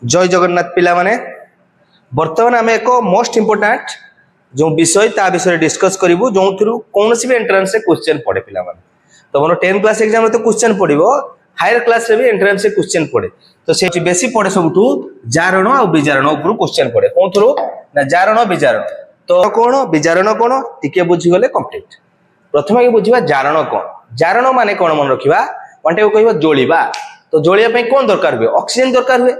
जय जगन्नाथ पिला माने बर्तमान आम एक मोस्ट इंपोर्टाट जो विषय ता विषय डिस्कस करूँ जो कौन भी एंट्रांस क्वेश्चन पड़े पिला माने तो मोर 10 क्लास एग्जाम तो क्वेश्चन पड़ो हायर क्लास रे भी एंट्रांस क्वेश्चन पड़े तो से बेसी पड़े सबुठू जारण और विजारण उपर क्वेश्चन पड़े कौन थ्रू ना जारण विजारण तो कौन विजारण कौन टिके बुझीगले कंप्लीट प्रथम आगे बुझा जारण कौन जारण माने कौन मन रखा अंटे कह जोड़ा तो जोड़ापी कौन दरकार हुए ऑक्सीजन दरकार हुए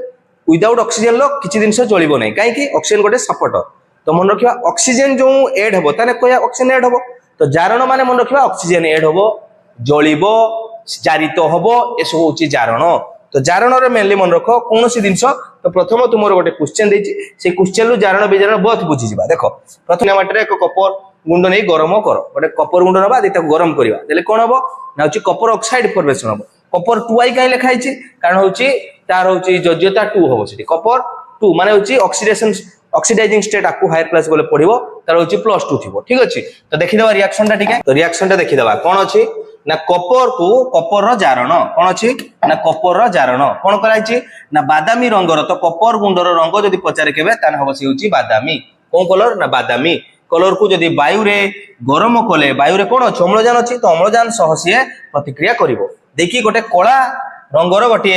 विदाउट ऑक्सीजन लो किसी जिनस जलिब ना कहीं ऑक्सीजन गोटे सपोर्टर तो मन रखा ऑक्सीजन जो एड हम ताने कह ऑक्सीजन एड हम तो जारण माने मन रखा ऑक्सीजन एड हम जलिब जारित हम ये सब हूँ जारण तो जारण मेनली मन रख कौन सी जिनस तो प्रथम तुम गोटे क्वेश्चन देती से क्वेश्चन रु जारण विजारण बहुत बुझीजा देख प्रथम माटे एक कपर गुंड नहीं गरम कर गोटे कपर गुंड ना गरम करवा कौन हम ना हूँ कपर ऑक्साइड फॉर्मेशन हम कपर 2i कहीं लिखाई कारण हूँ तार हूँ योग्यता 2 हम से कपर 2 माने हूँ ऑक्सीडेशन ऑक्सीडाइजिंग स्टेट आपको हायर क्लास गले पढ़ो तार हूँ +2 थी ठीक अच्छे तो देखीदे रिएक्शन टा ठीक तो रिएक्शन टा देखीदे कौन अच्छी ना कपर को कपर जारण कौन अच्छी ना कपर जारण कौन कराई ना बादामी रंगर तो कपर गुंडर रंग जब पचारे केबे तान हम से हूँ बादामी कौन कलर ना बादामी कलर को जब वायु रे गरम कले वायु रे कौन अच्छे अम्लजान अच्छी तो अम्लजान सह सी प्रतिक्रिया करिवो देखिए गोटे कला रंगर गोटे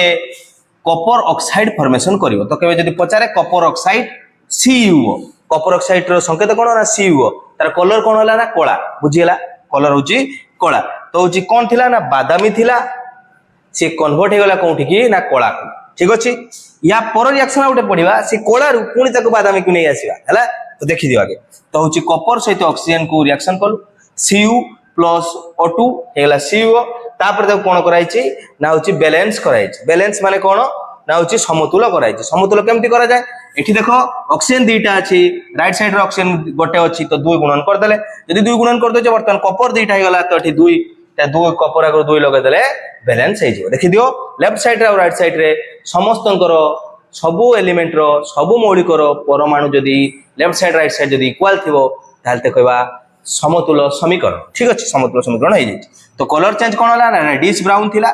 कपर ऑक्साइड फॉर्मेशन करिवो तो केबे जदि पचारे Kapoor oxide Cu Kapoor oxide रो संकेत कौन ना Cu तार कलर कौन होला ना कला बुझीला कलर होची कला तो होची कौन थिला ना बादामी थिला से कन्वर्ट हेगला कोठी की ना कला को ठीक अछि या पर रिएक्शन गोटे पढ़िबा से कला रु पुनी ताको बादामी को नै आसीबा हला तो देखि दियो आगे तो होची कपर सहित ऑक्सीजन को रिएक्शन करू Cu प्लस O2 हेगला Cu तापर ताको कोन कराई छि ना होची बैलेंस कराई छि बैलेंस माने कोन ना होची समतुल कराई छि समतुल केमति करा जाय एठी देखो ऑक्सीजन दुईटा अछि राइट साइड रे ऑक्सीजन गोटे अछि तो 2 गुणन कर देले यदि 2 गुणन कर दे बर्तमान कपर दुईटा हे गला तो एठी 2 कपर आगर 2 लगा देले बैलेंस हे जिवो देखि दियो लेफ्ट साइड रे और राइट साइड रे समस्तंकर सबु एलिमेंट रो सबु मौलिक रो परमाणु जदी लेफ्ट साइड राइट साइड जदी इक्वल थिवो तालते कहबा समतुल समीकरण ठीक अछि समतुल समीकरण हे जाय तो कलर चेंज कोन होला ना डिश ब्राउन थिला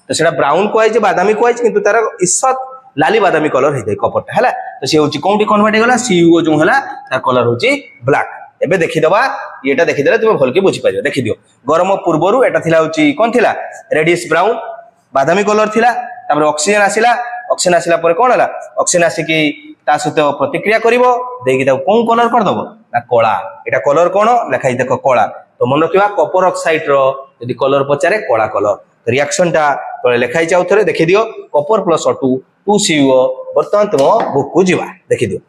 तो सेटा ब्राउन कोइ जे बादामी कोइ किंतु तार ईसत लाली बादामी कलर हे जाय कपरटा हला तो से होची कोंटी कन्वर्ट हे गला Cu जो हला तार कलर होची ब्लैक एबे देखि दबा एटा देखि देले तुम भल के बुझी पाइयो देखि दियो गरम पूर्वरु एटा थिला होची कोन थिला रेडिश ब्राउन बादामी कलर थिला तापर ऑक्सीजन आसिला पर कोन हला ऑक्सीजन आसी की ता सहित प्रतिक्रिया करिवो देकी ता कोन कलर कर दबो ना कला एटा कलर कोन लिखाई देखो कला तो मन रखिबा कपर ऑक्साइड रो यदि कलर पचारे कला कलर तो रिएक्शन टा तो लिखाई जाउ थरे देखि दियो कपर प्लस O2 2Cu बर्तमान तुम बुक को जीवा देखि दियो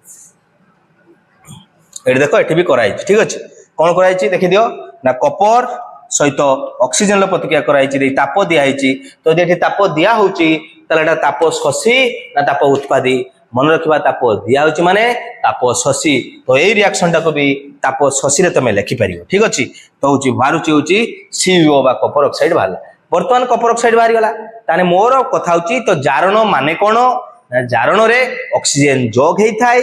एठी देखो एठी भी कराई ठीक अछि कोन कराई देखि दियो ना कपर सहित ऑक्सीजन लो प्रतिक्रिया कराई छि ताप दिया हिची तो जेठी ताप दिया होची तलेटा ताप शोषी ना ताप उत्पादी मन रखिबा ताप दिया होची माने ताप शोषी तो एई रिएक्शन टा को भी ताप शोषी रे तमे लिखि परियो ठीक अछि तो होची बारुची होची Cu बा कपर ऑक्साइड बाहला वर्तमान कपर ऑक्साइड बाहरी गला ताने मोर कथा होची तो जारण माने कोन ना जारण रे ऑक्सीजन जोग हेई थाई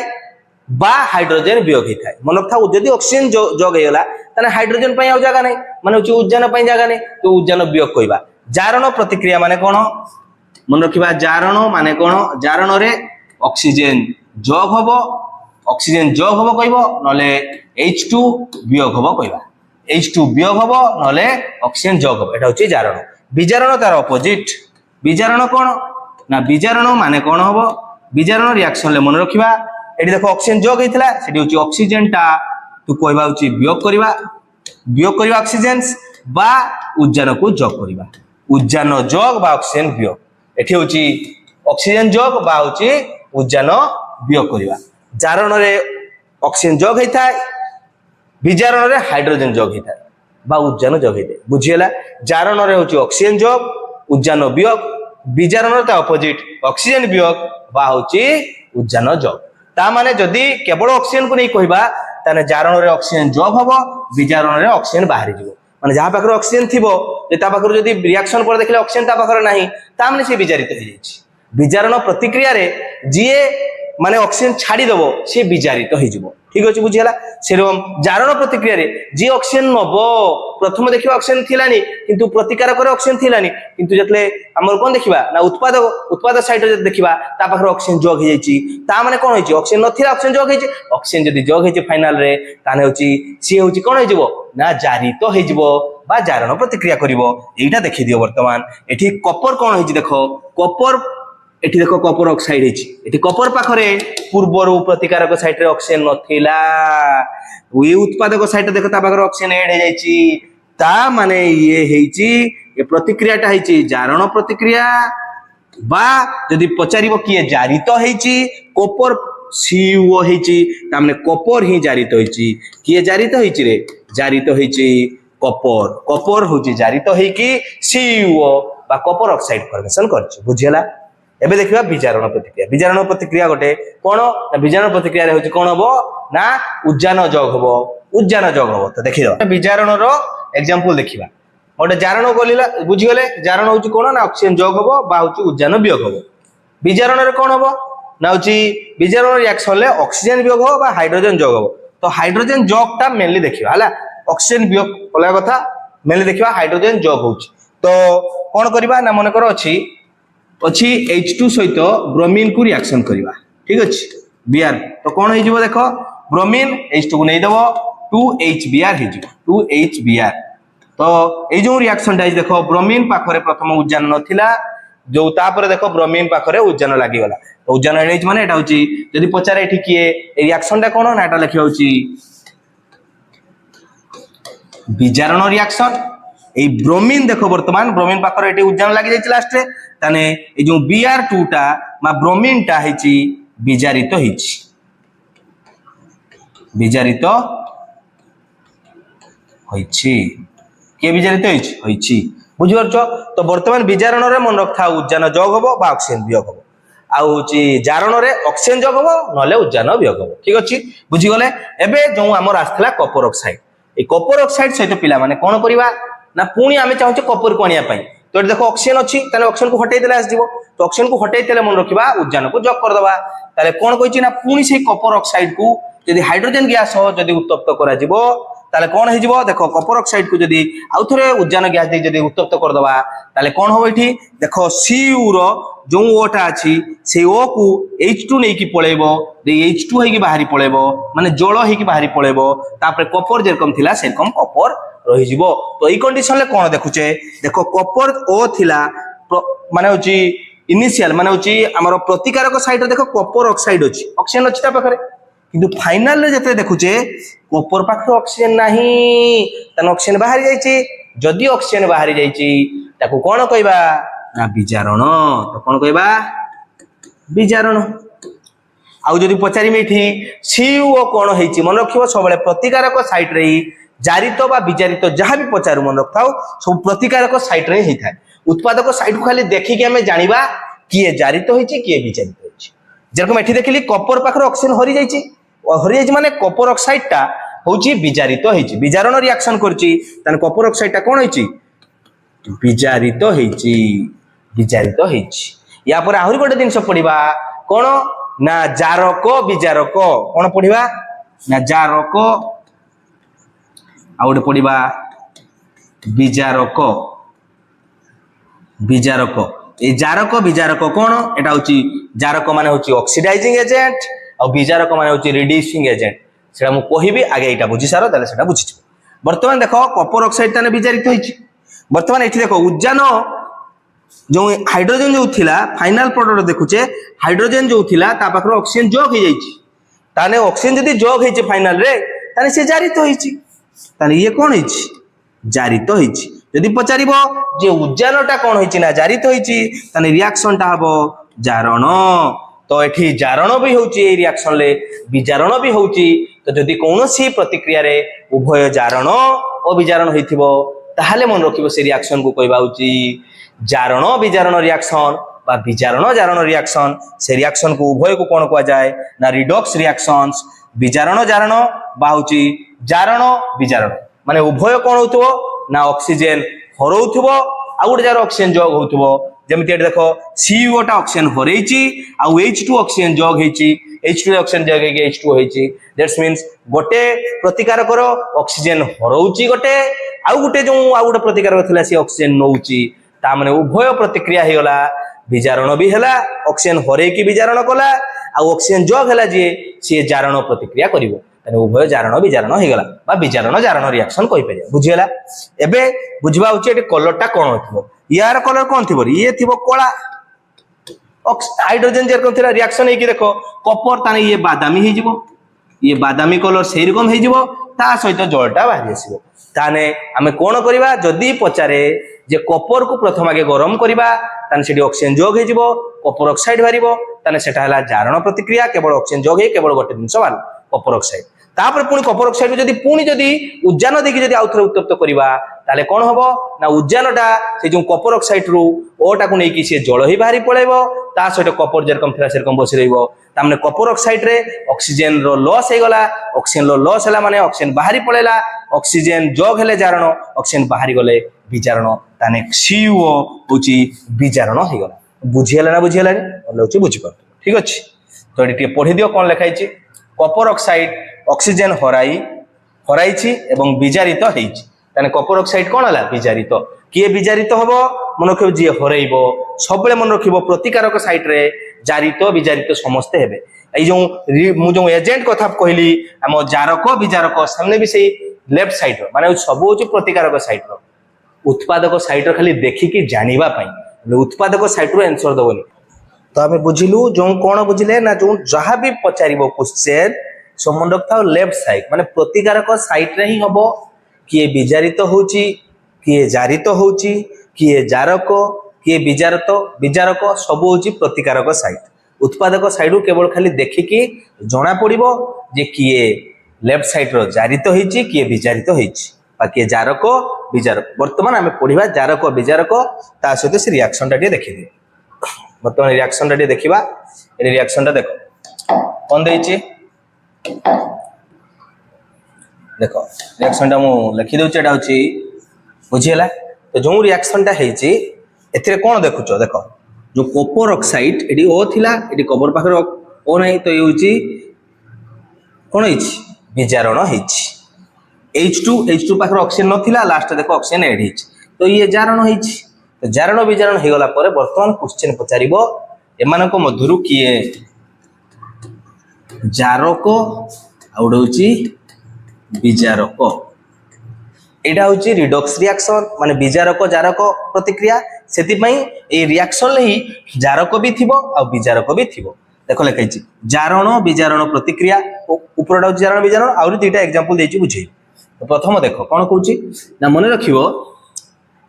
बा हाइड्रोजन वियोग हेई थाई मन रखा यदि ऑक्सीजन जोग हे गला ताने हाइड्रोजन पई आ जागा नै माने होची उद्जान पई जागा नै तो उद्जान वियोग कहिबा जारण प्रतिक्रिया माने कोन मन रखिबा जारण माने कोन जारण रे ऑक्सीजन जोग हबो ऑक्सीजन जोग हबो कहबो नले H2 वियोग हबो कहबा H2 वियोग हबो नले ऑक्सीजन जोग हबो एटा होची जारण विजारण तार ऑपोजिट विजारण कोन ना विजारण माने कोन हबो विजारण रिएक्शन ले मन रखिबा एठी देखो ऑक्सीजन जोग हेतिला सेठी होची ऑक्सीजन टा तू कहबा होची वियोग करिबा ऑक्सीजन बा उद्जान को जोग करिबा उद्जान जोग बा ऑक्सीजन वियोग एठी होची ऑक्सीजन जोग बा होची उद्जान वियोग करिबा जारण रे ऑक्सीजन जोग हेताय विजारण रे हाइड्रोजन जोग हेताय बा उद्जान जोग हेताय बुझियला जारण रे होची ऑक्सीजन जोग उद्जान वियोग विजारण ता ऑपोजिट ऑक्सीजन वियोग बा होची उद्जान जोग ता माने जदी केवल ऑक्सीजन को नहीं कहबा ताने जारण रे ऑक्सीजन जोग हबो विजारण रे ऑक्सीजन बाहरी जिवो माने जहा पाखर ऑक्सीजन थिबो जे ता पाखर जदी रिएक्शन पर देखले ऑक्सीजन ता पाखर नाही ता माने से विजारित हो जाईछि विजारण प्रतिक्रिया रे जीए মানে অক্সিজেন ছাড়ি দেব সে বিজারিত হয়ে যাব ঠিক আছে বুঝিলা সেরকম জারণ প্রতিক্রিয়া যে অক্সিজেন নব প্রথমে দেখিবা অক্সিজেন থিলানি কিন্তু প্রতিকারক অক্সিজেন থিলানি কিন্তু যেতলে আমার কোন দেখিবা না উৎপাদক সাইড যদি দেখিবা তা পাখরে অক্সিজেন যোগ হয়ে যাইছি তা মানে কোন হইছে অক্সিজেন নথিলা অক্সিজেন যোগ হয়েছে অক্সিজেন যদি যোগ হয়েছে ফাইনাল রে তাহলে হচ্ছে সি হচ্ছে কোন হয়ে যাব না জারিত হয়ে যাব বা জারণ প্রতিক্রিয়া করিব এইটা দেখি দিও বর্তমান এটি কপর কোন হয়েছে দেখো কপর এটি দেখো কপর অক্সাইড হয়েছে এটি কপর পাখরে পূর্বরু প্রতিকারক সাইড রে অক্সিজেন নথিলা ওই উৎপাদক সাইড দেখো তা পাখরে অক্সিজেন এড হয়ে যাইছি তা মানে ইয়ে হয়েছি এ প্রতিক্রিয়াটা হয়েছে জারণ প্রতিক্রিয়া বা যদি পচারিব কিয়ে জারিত হয়েছি কপর সিও হয়েছি তার মানে কপর হি জারিত হয়েছি কিয়ে জারিত হয়েছি রে জারিত হয়েছি কপর কপর হচ্ছে জারিত হইকি সিও বা কপর অক্সাইড ফর্মেশন করছে বুঝিলা এবে দেখিবা বিজারণ প্রতিক্রিয়া গোটে কোন না বিজারণ প্রতিক্রিয়া হচ্ছে কোন হবো না উজ্জান যোগ হবো তো দেখি দাও বিজারণর এক্সাম্পল দেখিবা গোটে জারণ বলিলা বুঝিগলে জারণ হচ্ছে কোন না অক্সিজেন যোগ হবো বা হচ্ছে উজ্জান বিয়োগ হবো বিজারণের কোন হবো না হচ্ছে বিজারণ রিঅ্যাকশন হলে অক্সিজেন বিয়োগ হবো বা হাইড্রোজেন যোগ হবো তো হাইড্রোজেন যোগটা মেনলি দেখিবা হলা অক্সিজেন বিয়োগ কলা কথা মেনলি দেখিবা হাইড্রোজেন যোগ হচ্ছে তো কোন করিবা না মনে করো ଅଛି H2 সহিত ব্রোমিন কু রিঅ্যাকশন করিবা ঠিক আছে Br তো কোন হই যাব দেখো ব্রোমিন H2 কু নেই দেব 2HBr হই যাব 2HBr তো এই যে রিঅ্যাকশনটা দেখো ব্রোমিন পাখরে প্রথম উজ্জান নথিলা जो तापर देखो ब्रोमीन पाखरे उज्जान लागि गला तो उज्जान एनेज माने एटा होची जदी पचारे एठी किए ए रिएक्शनटा कोन ना एटा लिखि होची विजारण रिएक्शन ए ब्रोमीन देखो वर्तमान ब्रोमीन पाखरे एठी उज्जान लागि जाय लास्ट रे ताने ए जो Br2 टा मा ब्रोमीन टा हेची विजारित हेची के विजारित हेची बुझिपारछ तो वर्तमान विजारण रे मन रखा उज्जान जोग हबो बा ऑक्सीजन वियोग हबो आ होची जारण रे ऑक्सीजन जोग हबो नले उज्जान वियोग हबो ठीक अछि बुझि गले एबे जो हमर आस्थला कपर ऑक्साइड ए कपर ऑक्साइड सहित पिला माने कोन करिवा ना पुणी आमे चाहूचे कपर को आनिया पई तो देखो ऑक्सीजन अछि ताले ऑक्सीजन को हटाई देला आस जीवो तो ऑक्सीजन को हटाई देले मन रखिबा उज्जान को जोग कर दबा ताले कोन कहिछि ना पुणी से कपर ऑक्साइड को यदि हाइड्रोजन गैस हो यदि उत्तप्त करा जीवो ताले कोन हे जीवो देखो कपर ऑक्साइड को यदि आउ थरे उज्जान गैस दे यदि उत्तप्त कर दबा ताले कोन हो एठी देखो Cu रो जो ओटा अछि से O को H2 नै की पळेबो दे H2 हे की बाहरी पळेबो माने जल हे की बाहरी पळेबो तापर कपर जेरकम थिला सेरकम कपर रहि जीवो तो ई कंडीशन ले कोन देखुचे देखो कपर O थिला माने होची इनिशियल माने होची हमर प्रतिकारक साइड रे देखो कपर ऑक्साइड अछि ऑक्सीजन अछि ता पाखरे किंतु फाइनल रे जते देखुचे कपर पाखरे ऑक्सीजन नाही तन ऑक्सीजन बाहरी जाईची जदी ऑक्सीजन बाहरी जाईची ताको कोन कहबा ना विजारण तो कोन कहबा विजारण आउ जदी पचारी मेठी CO कोन हेची मन रखिबो सबले प्रतिकारक साइड रे जारित बा विजारित जहां भी पचारू मन रखथाउ सब प्रतिकारक साइड रे ही थाए उत्पादक साइड को खाली देखि के हमें जानिबा किए जारित होईची किए विजारित होईची जेरकम एठी देखिली कपर पाखरे ऑक्सीजन हरि जाईची माने कपर ऑक्साइड टा होची विजारित होईची विजारण रिएक्शन करची तने कपर ऑक्साइड टा कोन होईची विजारित होईची या पर आहुरी गोटे जिंस पढिबा कोन ना जारक विजारक कोन पढिबा ना जारक आ गोटे पढिबा विजारक ए जारक विजारक कोन एटा होची जारक माने होची ऑक्सीडाइजिंग एजेंट और विजारक माने होची रिड्यूसिंग एजेंट सेटा मु कहिबी आगे एटा बुझी सारो ताले सेटा बुझी वर्तमान देखो कपर ऑक्साइड ताने विजारित होईची वर्तमान एठी देखो उज्जान जो हाइड्रोजन जो थिला फाइनल प्रोडक्ट देखुचे हाइड्रोजन जो थिला ता पाखर ऑक्सीजन जोग हे जाईची ताने ऑक्सीजन जदी जोग हेचे फाइनल रे ताने से जारित होईची ताने ये कोन हेची जारित होईची जदी पचारिबो जे उज्जानटा कोन होईची ना जारित होईची ताने रिएक्शनटा हबो जारण तो एठी जारण भी होची ए रिएक्शन ले विजारण भी होची तो जदी कोनोसी प्रतिक्रिया रे उभय जारण और विजारण होइथिबो ताहाले मन रखिबो से रिएक्शन को कहबा होची जारण विजारण रिएक्शन बा विजारण जारण रिएक्शन से रिएक्शन को उभय को कोन कहवा जाय ना रिडॉक्स रिएक्शंस विजारण जारण बा होची जारण विजारण माने उभय कोन होतबो ना ऑक्सीजन हरौथबो आ गुटे जार ऑक्सीजन जोग होतबो जेमिति देखो CO टा ऑक्सीजन हरैची आ H2 ऑक्सीजन जोग हेची H2 ऑक्सीजन जगह के H2 होईची दैट्स मींस गोटे प्रतिकारक रो ऑक्सीजन हरौची गोटे आ गोटे प्रतिकारक थिला से ऑक्सीजन नौची ता माने उभय प्रतिक्रिया हे गला विजारण भी हैला ऑक्सीजन हरे की विजारण कला आ ऑक्सीजन जग हैला जे से जारण प्रतिक्रिया करिवो तने उभय जारण विजारण हे गला बा विजारण जारण रिएक्शन कहि परिया बुझियला एबे बुझबा उचे एटे कलर टा कोन होथिबो यार कलर कोन थिबो ये थिबो कोला हाइड्रोजन जेरकम थिला रिएक्शन हे कि देखो कॉपर ताने ये बादामी हे जिवो ये बादामी कलर सेही रकम हे जिवो ता सहित जलटा बाहरी आसीबो ताने आमे कोन करिबा जदी पचारे जे कॉपर को प्रथम आगे गरम करिबा ताने सेठी ऑक्सीजन जोग हे जिवो कॉपर ऑक्साइड बारिबो ताने सेटा हला जारण प्रतिक्रिया केवल ऑक्सीजन जोग हे केवल गोटे दिन सवाल कॉपर ऑक्साइड तापर पुनी कॉपर ऑक्साइड जदी पुनी जदी उज्जान देखि जदी आउथरे उत्तप्त करिबा ताले कोन हबो ना उज्जानटा से जो कॉपर ऑक्साइड रु ओटा को नै कि से जल ही बाहरी पळेबो ता सहित कॉपर जेरकम थिला सेरकम बसि रहइबो तामने कॉपर ऑक्साइड रे ऑक्सीजन रो लॉस हे गला ऑक्सीजन रो लॉस हला माने ऑक्सीजन बाहरी पळेला ऑक्सीजन जोग हेले जारण ऑक्सीजन बाहरी गले विजारण ताने CO होची विजारण हे गला बुझियला ना बुझियला होची बुझि पर ठीक अछि तो एटी पढि दियो कोन लिखाइछि कॉपर ऑक्साइड ऑक्सीजन हराइछि एवं विजारित हेइछि ताने कॉपर ऑक्साइड कोन हला विजारित किए विजारित हबो मन रखिबो जे हरइबो सबले मन रखिबो प्रतिकारक साइट रे जारित विजारित समस्त हेबे ए जो मु जो एजेंट कथा कहली हम जारक विजारक सामने भी सही लेफ्ट साइड रो माने सब होची प्रतिकारक साइट रो उत्पादक साइट रो खाली देखि कि जानिबा पई उत्पादक साइट रो आंसर दबोनी तो हमें बुझिलु जो कोन बुझिले ना जो जहा भी पचारिबो क्वेश्चन संबंध था लेफ्ट साइड माने प्रतिकारक साइट रे ही हबो किए विजारित होची किए जारित होची किए जारक किए विजारक सब होची प्रतिकारक साइट उत्पादक साइड केवल खाली देखिकी जना पड़िबो जे किए लेफ्ट साइड रो जारित होईची किए विजारित होईची बाकी जारक विजारक वर्तमान आमे पढिबा जारक विजारक ता सहित से रिएक्शन टा देखि दे वर्तमान रिएक्शन टा देखिबा ए रिएक्शन टा देखो कोन देइची देखो रिएक्शन टा मु लिखि दउची एटा होची बुझियला तो जो रिएक्शन टा हेची एथिरे कोन देखुचो देखो जो कॉपर ऑक्साइड एडी ओ थिला एडी कॉपर पाखर ओ नै तो होची कोन हेची विजारण हेची H2 पाखर ऑक्सीजन नथिला लास्ट देखो ऑक्सीजन ऐड हेची तो ये जारण हेची तो जारण विजारण हे गला परे वर्तमान क्वेश्चन पचारिबो एमानक मधुरु किए जारक आउड होची विजारक एटा होची रिडॉक्स रिएक्शन माने विजारक जारक प्रतिक्रिया सेति पई ए रिएक्शन ले ही जारक भी थिबो आ विजारक भी थिबो देखो लिखाइछि जारण विजारण प्रतिक्रिया ऊपरटा होची जारण विजारण आउरी दुईटा एग्जांपल देछि बुझे तो प्रथम देखो कोन कहूची ना मने रखिबो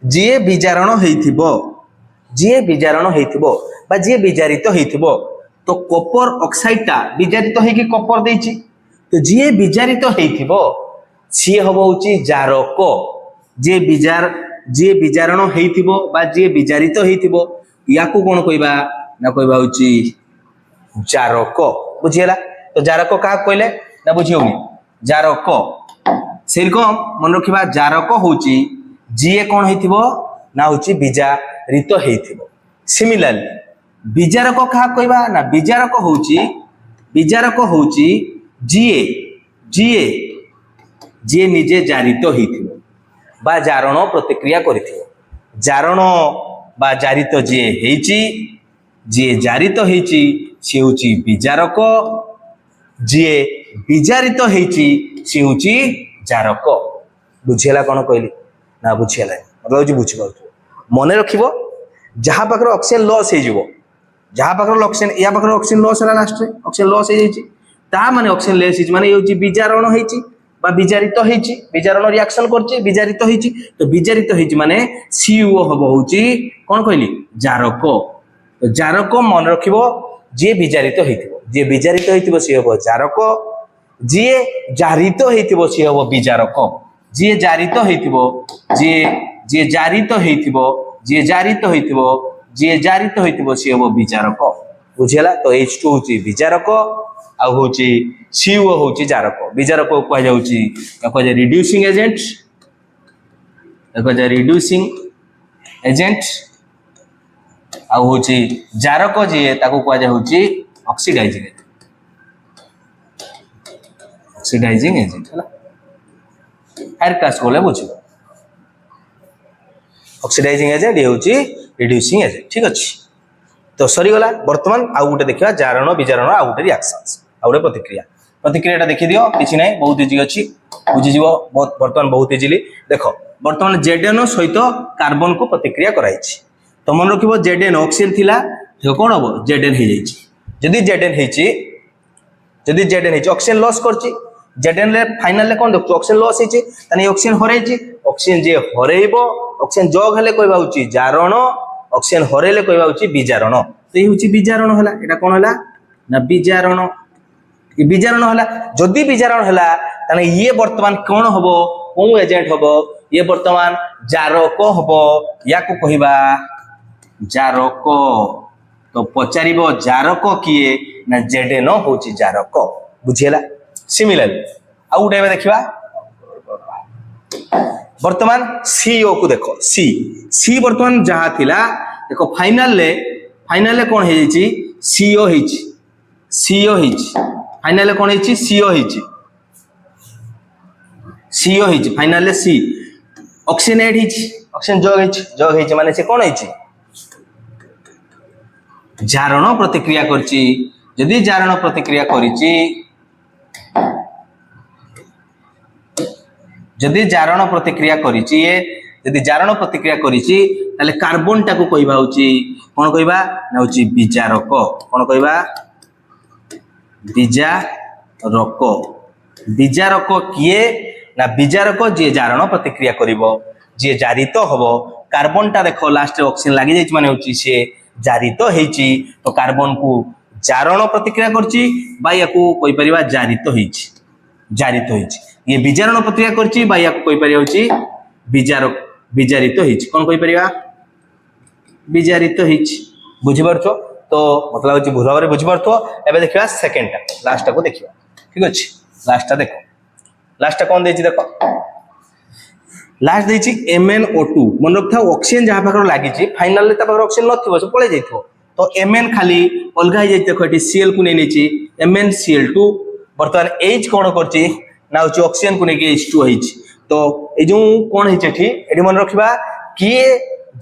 जे विजारण हेइथिबो बा जे विजारित हेइथिबो तो कॉपर ऑक्साइड टा विजारित हे कि कॉपर देछि तो जे विजारित हेइथिबो सी हबो होची जारक जे विजारण हेइथिबो बा जे विजारित हेइथिबो याकू कोन कहबा ना कहबा होची जारक बुझियला तो जारक का कहले ना बुझियोनी जारक सेरकम मन रखिबा जारक होची जे कोन हेइथिबो ना होची विजारित हेइथिबो सिमिलरली विजारक का कहबा ना विजारक होची जे निजे जारित हेइथिबो बा जारण प्रतिक्रिया करिथिबो जारण बा जारित जे हेइची जे जारित हेइची से होची विजारक जे विजारित हेइची से होची जारक बुझियला कोन कहली ना बुझियला मतलब जे बुझि परथु मने रखिबो जहा पाखर ऑक्सीजन लॉस हे जिवो जहा पाखर ऑक्सीजन या पाखर ऑक्सीजन लॉस हला लास्ट रे ऑक्सीजन लॉस हे जाईची ता माने ऑक्सीजन लेस हिच माने होची विजारण हेइची बा विजारित हेइची विजारण रिएक्शन करची विजारित हेइची तो विजारित हेइची माने CO हबो होची कोन कहली जारक तो जारक मन रखिबो जे विजारित हेइथिबो से हबो जारक जे जारित हेइथिबो से हबो विजारक जे जारित हेइथिबो जे जारित हेइथिबो से हबो विजारक बुझियला तो H2 होची विजारक आ होची CO होची जारक विजारक को कह जाउची कह जा रिड्यूसिंग एजेंट आ होची जारक जे ताको कह जाउची ऑक्सीडाइजिंग एजेंट ऑक्सीडाइजिंग एजेंट है हायर क्लास बोले बुझ ऑक्सीडाइजिंग एजेंट ये होची रिड्यूसिंग एजेंट ठीक अछि तो सरी गला वर्तमान आउ गोटे देखिबा जारण विजारण आउ गोटे रिएक्शंस आउ गोटे प्रतिक्रिया प्रतिक्रियाटा देखि दियो किछि नै बहुत इजी अछि बुझि जीवो बहुत वर्तमान बहुत इजीली देखो वर्तमान जेडेन सहित कार्बन को प्रतिक्रिया कराइछि तो मन रखिबो जेडेन ऑक्सीजन थिला तो कोन हबो जेडेन हे जाइछि जदि जेडेन हेछि ऑक्सीजन लॉस करछि जेडेन ले फाइनल ले कोन देखु ऑक्सीजन लॉस हेछि तने ऑक्सीजन हरैछि ऑक्सीजन जे हरैबो ऑक्सीजन जग हेले कहबा होछि जारण ऑक्सीजन हरैले कहबा होछि विजारण तो ये होछि विजारण हला एटा कोन हला ना विजारण ये विजारण हला जदि विजारण हला तने ये वर्तमान कोन हबो कोन एजेंट हबो ये वर्तमान जारक हबो या को कहबा जारक तो पचारिबो जारक किए ना जेडेन होछि जारक बुझियला सिमिलरली आउ उठे देखिबा वर्तमान सीओ को देखो सी वर्तमान जहा थिला देखो फाइनल ले कोन हे जाइछि सीओ हेछि फाइनल ले कोन हेछि सीओ हेछि फाइनल ले सी ऑक्सीजन ऐड हेछि ऑक्सीजन जग हेछि माने से कोन हेछि जारण प्रतिक्रिया करछि यदि जारण प्रतिक्रिया करिछि यदि जारण प्रतिक्रिया करिछि यदि जारण प्रतिक्रिया करिछि ताले कार्बन टाको कहबा होछि कोन कहबा ना होछि विजारक कोन कहबा विजारक किए ना विजारक जे जारण प्रतिक्रिया करिवो जे जारित हबो कार्बन टा देखो लास्ट ऑक्सीजन लागि जाइछि माने होछि से जारित हेछि तो कार्बन को जारण प्रतिक्रिया करछि बा याको कहि परिबा जारित हेछि ये विजारण प्रतिक्रिया करछि बा याको कहि परिबा होछि विजारित हेछि कोन कहि परिबा विजारित हेछि बुझि परछो तो मतलब होछि बुझावरे बुझि परथो एबे देखिबा सेकंड टा लास्ट टा को देखिबा ठीक अछि लास्ट टा देखो लास्ट टा कोन देछि देखो लास्ट देछि MnO2 मन रखथा ऑक्सीजन जहा पाकर लागि छि फाइनल ले ता पाकर ऑक्सीजन नथिबो से पळे जाइथो तो Mn खाली अलगा जाई देखो एटी Cl को नै नेछि MnCl2 वर्तमान H कोन करछि ना होछि ऑक्सीजन को नै के H2 हेछि तो ए जो कोन हेछि एटी मन रखिबा कि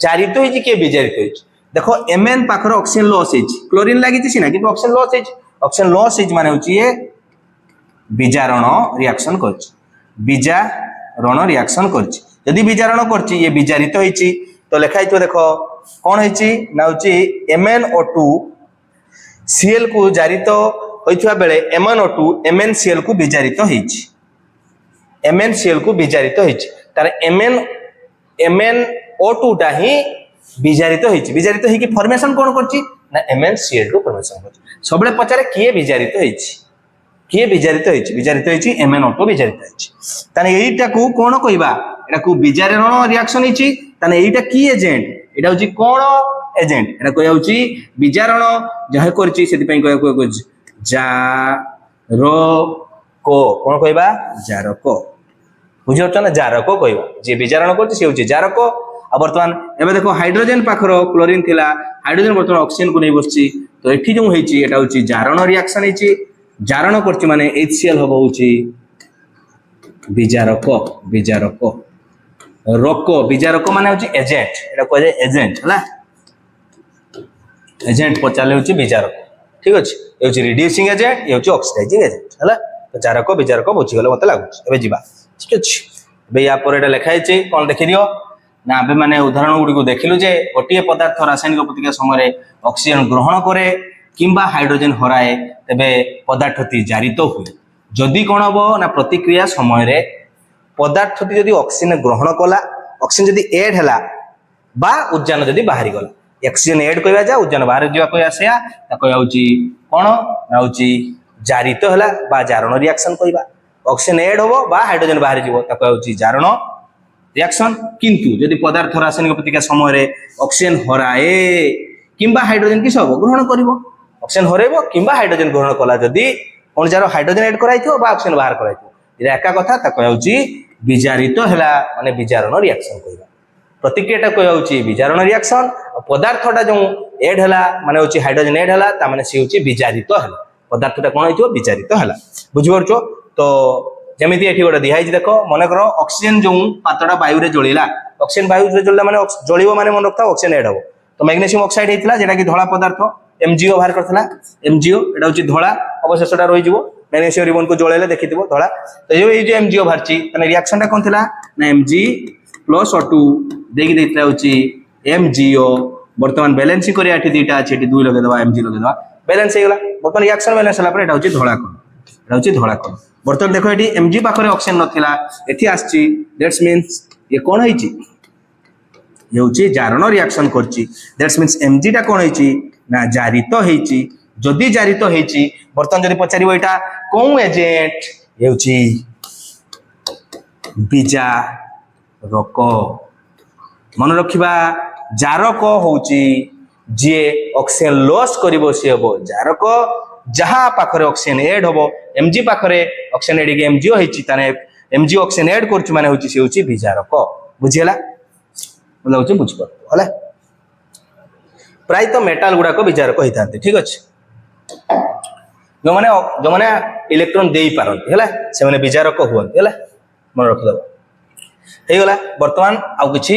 जारित हेछि के विजारित हेछि देखो Mn पाकर ऑक्सीजन लॉस हेछि क्लोरीन लागि छि सिना कि ऑक्सीजन लॉस हेछि माने होछि ए विजारण रिएक्शन करछि विजारण रिएक्शन करछि यदि विजारण करछि ये विजारित हेछि तो लेखा हितो देखो कोन हेछि ना होछि MnO2 Cl को जारित होइथवा बेले MnO2 MnCl को विजारित हेछि MnCl को विजारित हेछि तार MnO2 टा ही विजारित हेछि कि फॉर्मेशन कोन करछि ना MnCl2 फॉर्मेशन करछि सबले पचारे किए विजारित हेछि MnO2 विजारित हेछि ताने एइटा को कोन कहबा एटा को विजारण रिएक्शन हेछि ताने एइटा की एजेंट एटा होछि कोन एजेंट एटा कहया होछि विजारण जहा करछि सेति पई कहया जारको कोन कहबा जारको बुझियो ना जारको कहबा जे विजारण करछि से होछि जारको आ वर्तमान एबे देखो हाइड्रोजन पाखरो क्लोरीन थिला हाइड्रोजन वर्तमान ऑक्सीजन को नै बसछि तो एठी जो हेछि एटा होछि जारण रिएक्शन हेछि जारण करछि माने HCl हबो होछि विजारक विजारक माने होछि एजेंट एटा कहै जे एजेंट हला एजेंट पचाले होछि विजारक ठीक अछि ए होछि रिड्यूसिंग एजेंट ए होछि ऑक्सीडाइजिंग एजेंट हला तो जारक विजारक बुझि गेलो मते लागु एबे जिबा ठीक अछि एबे या पर एटा लिखा हेछि कोन देखि दियो ना आबे माने उदाहरण गुडी को देखिलु जे गोटिए पदार्थ रासायनिक प्रतिक्रिया समय ऑक्सीजन ग्रहण करे किंबा हाइड्रोजन हराए तबे पदार्थटी जारित हुए जदि कोन हबो ना प्रतिक्रिया समय रे पदार्थटी जदि ऑक्सीजन ग्रहण कला ऑक्सीजन जदि ऐड हला बा उद्जान जदि बाहरी गला ऑक्सीजन ऐड कइबा जा उद्जान बाहर जिबा कइ आसेया ता कइ होची कोन ना होची जारित हला बा जारण रिएक्शन कइबा ऑक्सीजन ऐड होबो बा हाइड्रोजन बाहर जिवो ता कइ होची जारण रिएक्शन किंतु जदि पदार्थ रासायनिक प्रतिक्रिया समय रे ऑक्सीजन हराए किंबा हाइड्रोजन किस हबो ग्रहण करिवो ऑक्सीजन हरेबो किंबा हाइड्रोजन ग्रहण कला जदि कोन जारो हाइड्रोजन ऐड कराइथो बा ऑक्सीजन बाहर कराइथो इरा एका कथा ता कय होची विजारित हला माने विजारण रिएक्शन कइबा प्रतिक्रियाटा कय होची विजारण रिएक्शन पदार्थटा जो ऐड हला माने होची हाइड्रोजन ऐड हला ता माने सी होची विजारित हला पदार्थटा कोन होइथो विजारित हला बुझि परछो तो जमी ये गोटे दिखाई देख मनकर ऑक्सीजन जो पात्रटा वायु रे जलिला ऑक्सीजन वायु रे जलिला माने जलिबो माने मन रखता ऑक्सीजन ऐड हो तो मैग्नीशियम ऑक्साइड हेतिला जेटा कि धला पदार्थ एमजीओ बाहर करथला एमजीओ एटा होची धला अवशेषटा रहि जिवो मैग्नीशियम रिबन को जळेले देखिथिबो धला तो ये जो एमजीओ बाहरची तने रिएक्शन टा कोन थिला ना एमजी प्लस O2 देगी देतला होची एमजीओ वर्तमान बैलेंसिंग करिया एठी दीटा अछि एठी 2 लगे दबा एमजी लगे दबा बैलेंस हे गेला वर्तमान रिएक्शन बैलेंस हला पर एटा होची धला कोन एटा होची धला कोन वर्तमान देखो एठी एमजी पाखरे ऑक्सीजन नथिला एठी आछि दैट्स मींस ये कोन होईची ये होची जारण रिएक्शन करची दैट्स मींस एमजी टा कोन होईची ना जारित होईची जदि जारित होईची वर्तमान जदि पचारिबो एटा कोन एजेंट ये होची बीजा रक मन रखिबा जारक होची जे ऑक्सीजन लॉस करिवो से हबो जारक जहा पाखरे ऑक्सीजन ऐड हबो एमजी पाखरे ऑक्सीजन ऐड एमजीओ हेची ताने एमजी ऑक्सीजन ऐड करछु माने होची से होची बीजारक बुझियला मतलब होची बुझ पर हला प्राय तो मेटल गुडा को बीजारक होइतांते ठीक अछि जो माने इलेक्ट्रॉन देई पारंती हला से माने बीजारक हुअन्ते हला मन रख दबो हे गला वर्तमान आउ किछि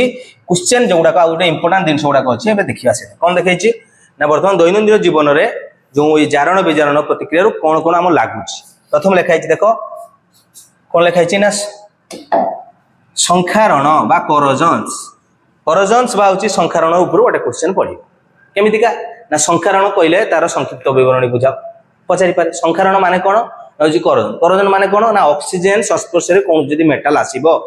क्वेश्चन जोडा का गोटे इंपोर्टेंट दिन गुडा अच्छे देखा से कौन देखी ना वर्तमान दैनंदिन जीवन में जो ये जारण विजारण प्रतिक्रिया कौन कौन आम लगुच प्रथम लिखाई देख कौन लिखाई ना संखारण बा कोरोजन्स कोरोजन्स बा होची संखारण ऊपर गोटे क्वेश्चन पड़े केमितिका ना संखारण कहले तार संक्षिप्त विवरणी बुझा पचारि पारे संखारण माने कौन होची कोरोजन कोरोजन माने कौन ना ऑक्सीजन संस्पर्श रे कौन जदि मेटल आसीबो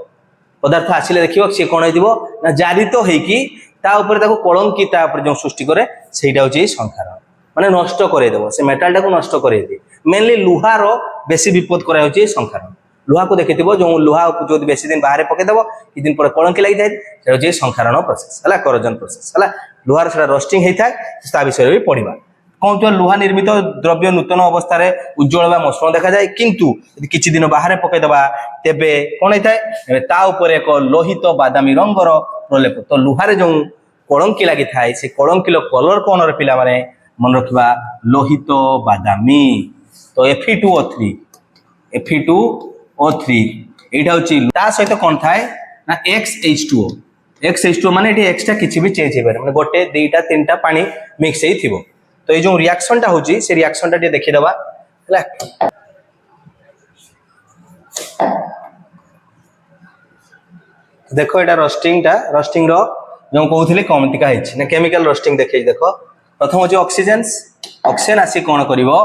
पदार्थ आसिले देखिबो सी कोन हेदिबो ना जारित होईकी ता ऊपर ताको कलंकी ता ऊपर जो सृष्टि करे सेटा होची संखारण माने नष्ट करे देबो से मेटल टाको नष्ट करे दे मेनली लुहा रो बेसी विपद करा होची संखारण लुहा को देखिथिबो जो लुहा जो बेसी दिन बाहर पके देबो कि दिन पर कलंकी लागि जाय सेटा होची संखारण प्रोसेस हला कोरोजन प्रोसेस हला लुहार सेटा रोस्टिंग हेइ थाय ता विषय भी पढिबा कौन जो लुहा निर्मित द्रव्य नूतन अवस्था रे उज्जवल बा मसृण देखा जाए किंतु यदि किछि दिन बाहर पके दबा तेबे कोन हेताय ता ऊपर एक लोहित बादामी रंगर प्रलेप तो लुहारे जो कलंकी लागि थाय से कलंकीलो कलर कोन रे पिला माने मन रखिबा लोहित बादामी तो Fe2O3 Fe2O3 एटा होची ता सहित कोन थाय ना XH2O XH2O माने एटी एक्स्ट्रा किछि भी चेंज हे माने गोटे दुईटा तीनटा पानी मिक्स हेइ थिबो तो ये जो रिएक्शन टा होची से रिएक्शन टा देखि दबा हला देखो एटा रोस्टिंग रो जो कहउथिले कमितिका हेछि ना केमिकल रोस्टिंग देखै देखो प्रथम होची ऑक्सीजन आसी कोन करिवो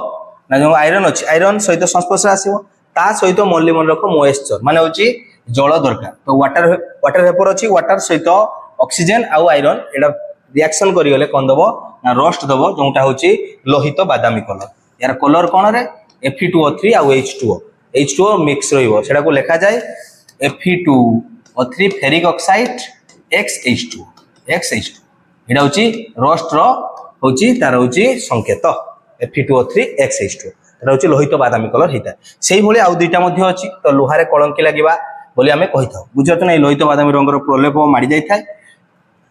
ना जो आयरन अछि आयरन सहित संस्पर्श आसीबो ता सहित मोली मन रखो मॉइस्चर माने होची जल दरकार तो वाटर वेपर अछि वाटर सहित ऑक्सीजन आ आयरन एटा रिएक्शन करी गले कोन दबो ना रोस्ट दबो जोंटा होची लोहित बादामी कलर यार कलर कोन रे Fe2O3 आ H2O मिक्स रहिबो सेटा को लिखा जाय Fe2O3 फेरिक ऑक्साइड XH2 एटा होची रोस्ट रो होची तार होची संकेत Fe2O3 XH2 एटा होची लोहित बादामी कलर हेता सेही भली आ दुईटा मध्ये अछि तो लोहारे कलंकी लागिबा बोली हमें कहिथाउ बुझत नै लोहित बादामी रंगर प्रलेप माडी जाय थाय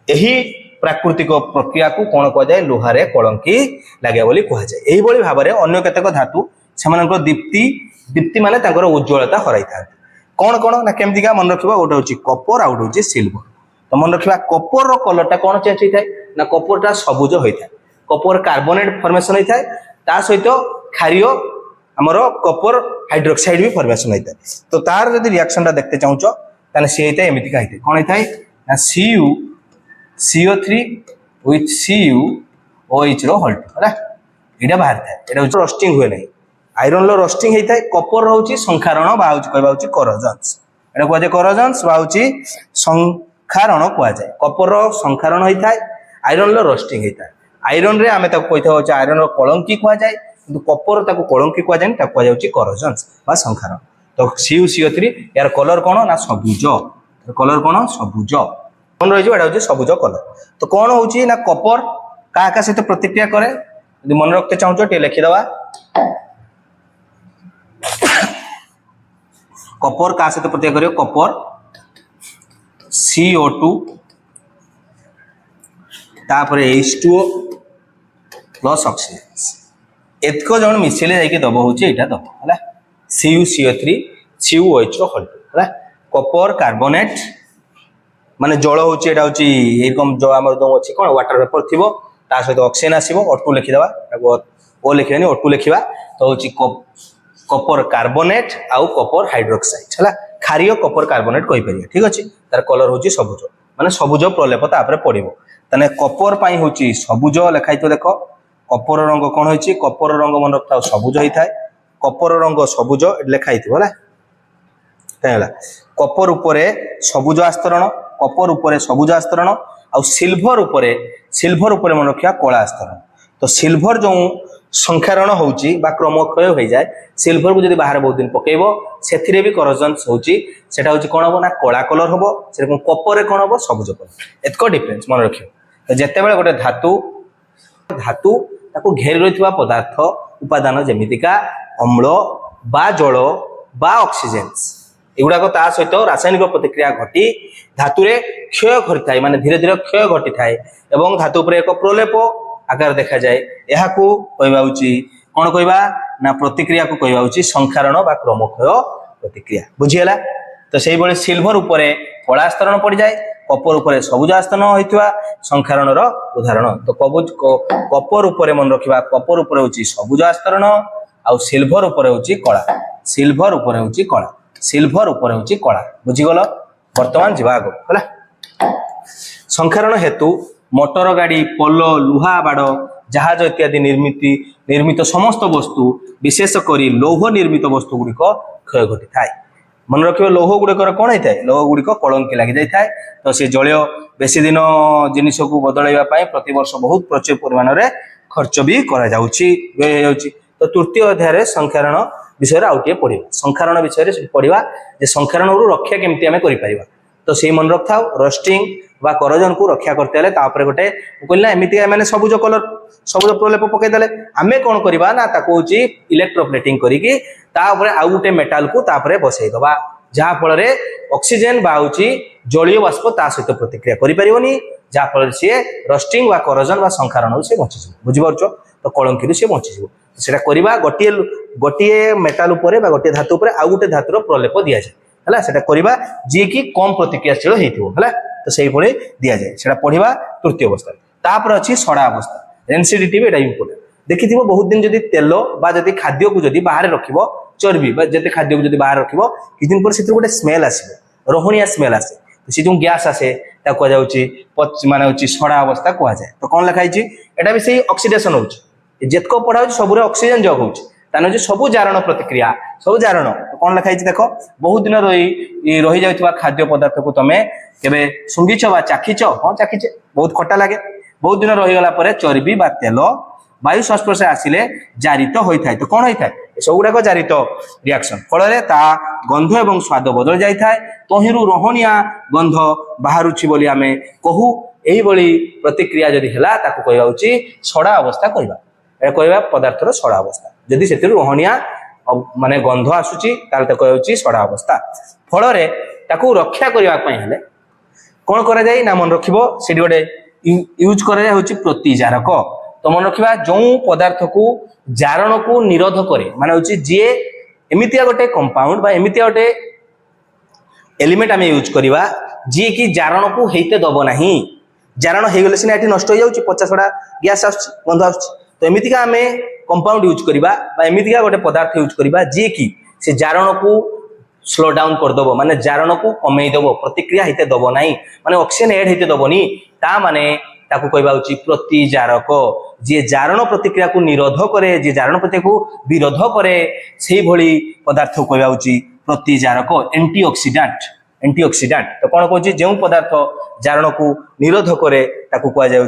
एही प्राकृतिक प्रक्रिया को कौन कह जाए लुहारे कलंकी लगे बोली कह जाए एही बोली भाबरे अन्य केतेक धातु सेमानकर दीप्ति माने तांकर उज्जवलता हराई था कौन कौन ना केमतिका मन रखिबा गोटे होची कॉपर आ गोटे होची सिल्वर तो मन रखिबा कॉपर रो कलर टा कौन चेंज होई थाय ना कॉपर टा सबुज होई थाय कॉपर कार्बोनेट फॉर्मेशन होई थाय ता सहित क्षारीय हमरो कॉपर हाइड्रोक्साइड भी फॉर्मेशन होई थाय तो तार यदि रिएक्शन टा देखते चाहूचो ताने से हेते एमितिका हेते कोन हेताय ना CO3 with CuOH row halt हला एटा बाहर था एटा रोस्टिंग हुए नहीं आयरन लो रोस्टिंग हेइ थाय कॉपर रहउची संखारण बा होची कहबा होची कोरोजन्स एटा को जे कोरोजन्स बा होची संखारण को जाय कॉपर रो संखारण हेइ थाय आयरन लो रोस्टिंग हेइ थाय आयरन रे हमें ताको कहिथा होची आयरन रो कलंकी को जाय किंतु कॉपर ताको कलंकी को जाय ताको जाउची कोरोजन्स बा संखारण तो CuCO3 यार कलर कोन ना सबुज कलर कोन सबुज कौन रही है सबुज कलर तो कौन होची ना कॉपर का सहित प्रतिक्रिया करे यदि मन रखते चाहूचो टे लिखिदवा कॉपर का सहित प्रतिक्रिया करियो कॉपर CO2 तापर H2O प्लस ऑक्सीजन एतको जण मिसिले जाई के दबो होची एटा दबो हला CuCO3 CuOH है कपर कार्बोनेट माने जल हूँ एटा हूँ एरकम जो आम जो अच्छी कौन वाटर वेपर थी ता सहित ऑक्सीजन आसो O2 लिखिदेवा ओ लिखे O2 लिखा तो हूँ कपर कार्बोनेट आउ कपर हाइड्रोक्साइड है क्षारीय कपर कार्बोनेट कहीपर ठीक अच्छे तार कलर हूँ सबुज माने सबुज प्रलेप तापर पड़ो ताने कपर हूँ सबुज लिखाई तो देख कपर रंग कौन हो कपर रंग मन रखा सबुज होता है कपर रंग सबुज लिखाई है कपर उपरे सबुज आस्तरण कपर उपरे सबुज आस्तरण आउ सिल्भर उपरे मन रखा कला आस्तरण तो सिल्भर जो संख्यारण होची बा क्रमक्षय हो जाए सिल्भर को जब बाहर बहुत दिन पकेब से भी करजन्स होची सेटा होची कौन हम ना कला कलर हम से कपर कौन हम सबुज कलर एतक डिफरेन्स मन रखियो तो जिते बड़े गोटे धातु धातु ताको घेरी रही पदार्थ उपादान जमीतिका अम्ल बा जल बा ऑक्सीजन एगुड़ाक ता सहित रासायनिक प्रतिक्रिया घटी धातुरे क्षय घटी माने धीरे धीरे क्षय घटी थाए एवं धातु पर एक प्रलेप आकार देखा जाए यह कहवा कौन कहवा ना प्रतिक्रिया को कहवा संक्षारण बा क्रमक्षय प्रतिक्रिया बुझीगला तो से भाई सिल्भर उपरे कला आस्तरण पड़ जाए कपर उपरे सबुज आस्तरण होता संक्षारण उदाहरण तो कपर उपरे मन रखा कपर उपरे हूँ सबुज आस्तरण आउ सिल्भर उपरे हूँ कला सिल्भर उपरे हूँ कला सिल्भर उपरे हूँ कला बुझीगल वर्तमान जीवा आग है संक्षारण हेतु मोटर गाड़ी पोल लुहा बाड़ जहाज इत्यादि निर्मित समस्त वस्तु विशेषकर लौह निर्मित वस्तु गुड़िक क्षय घटी थाए मन रखिए लौह गुड़िकर कौन होता है लौह गुड़िक कलंकी लगी जाए तो से जलय बेसी दिन जिनिस को बदलवाई प्रति वर्ष बहुत प्रचुर परिमाण में खर्च भी करा तो तृतीय अध्याय संक्षारण विषय आउ टे पढ़ा संक्षारण विषय पढ़ा संक्षारण रक्षा केमती आम कर तो से मन रख था रोस्टिंग बा करजन को रक्षा करते हैं तापर गोटे कहना एमती मैंने सबुज कलर सबुज प्रलेप पकईदे आम कौन करवा ना इलेक्ट्रोप्लेटिंग करी आउ गोटे मेटाल को बसईदबा जहाँफल ऑक्सीजन बाहूची जलीय बाष्प ता सहित प्रतिक्रिया करें जहाँफल सी रोस्टिंग बा करजन बा संक्षारण से बचीज बुझीपार तो कलंकी से बचीज सेटा करवा गोटे गोटे मेटाल गोटे धातु आउ गोटे धातुर प्रलेप दि जाए है सेटा करवा जी की कम प्रतिक्रियाशील है तो से दि जाए से पढ़ा तृतीय अवस्था तापर अच्छी सड़ा अवस्था एनसीडीटी भी एटा इंपोर्टेंट देखि बहुत दिन जदि तेल बा जदि खाद्य को जदि बाहर रखिबो चर्बी बा जदि खाद्य को जदि बाहर रखिबो किछ दिन पर से गोटे स्मेल आसो रोहणिया स्मेल आसे तो से जो गैस आसे कह माने सड़ा अवस्था कह जाए तो कौन लिखाई एटा भी सही ऑक्सीडेशन होची जेतक पढ़ा सबुरे ऑक्सीजन जग होची ताने जो सबु जारण प्रतिक्रिया सब जारण तो कौन लिखाई देख बहुत दिन रही जाउथबा खाद्य पदार्थ को तमे केबे सुंगीच बा चाखीच हाँ चाखीचे बहुत खट्टा लगे बहुत दिन रहीगला पर चर्बी बा तेल वायु संस्पर्श आसिले जारित होता है तो कौन होता है सब गुड़ाक जारित रिएक्शन फल गंध एवं स्वाद बदल जाए तहिरु रोहणिया गंध बाहरुछि बोली आमे कहू एही प्रतिक्रिया जदि हैला ताकू कहवा सड़ा अवस्था कहवा पदार्थर सड़ा अवस्था जदि से रोहणिया माने गंध आसुची ताले कहवा सड़ा अवस्था फल रक्षा करने कौन करा जाए ना मन रखिबो सेठी गोटे यूज करा जाए प्रतिजारक तो मन रखा जो पदार्थ को जारण को निरोध करे माने जी एमितिया गोटे कंपाउंड बा एमितिया गोटे एलिमेंट आम यूज करवा जी की जारण को हेते दब नहीं जारण हो गले सीना नष्ट हो जाउची पचा सड़ा गैस आउची गंध आउची तो एमितिका आम कंपाउंड यूज करवा बा एमितिका गोटे पदार्थ यूज करवा जी की से जारण को स्लो डाउन करदब माने जारण को कमेदब प्रतिक्रिया हेते दब नहीं माने ऑक्सीजन एड हेते दबनी ता माने ताकू कहवा प्रतिजारक जी जारण प्रतिक्रिया को निरोध करे जी जारण प्रतिक्रिया को विरोध करे से भली पदार्थ को कहवा प्रतिजारक एंटीऑक्सीडेंट तो कौन कहूँ जो पदार्थ जारण को निरोध करे ताकू कहवा